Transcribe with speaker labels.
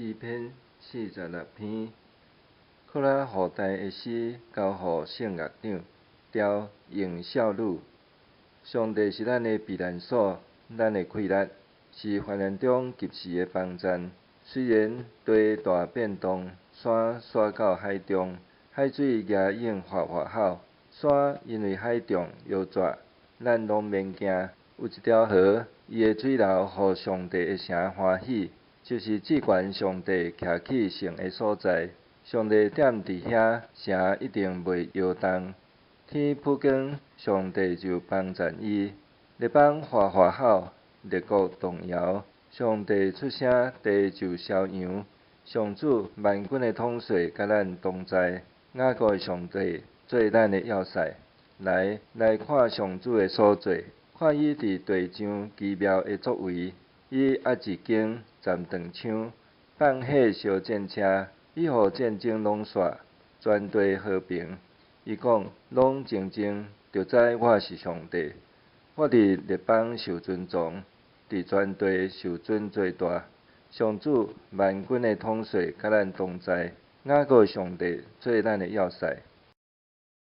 Speaker 1: 诗篇46篇，靠咱后代的诗交予圣乐长，调用少女。上帝是咱的避难所，咱的气力，是患难中及时的帮赞。虽然地大变动，山刷到海中，海水牙涌哗哗吼，山因为海重摇绝，咱拢免惊。有一条河，伊的水流，互上帝的城欢喜，就是至悬上帝徛起圣的所在。上帝踮伫遐，城一定袂摇动。天曝光，上帝就帮赞伊；列邦哗哗吼，列国动摇。上帝出声，地就烧扬。上主万军的统帅，甲咱同在。雅各的上帝做咱的要塞。来看上主的所做，看伊伫地上奇妙的作为。伊压一根，斩断枪，放火烧战车，伊互战争拢煞，全地和平。伊讲：拢静静，就知我是上帝。我伫列邦受尊崇，伫全地受尊做大。上主万军的统帅，甲咱同在。雅各的上帝做咱的要塞。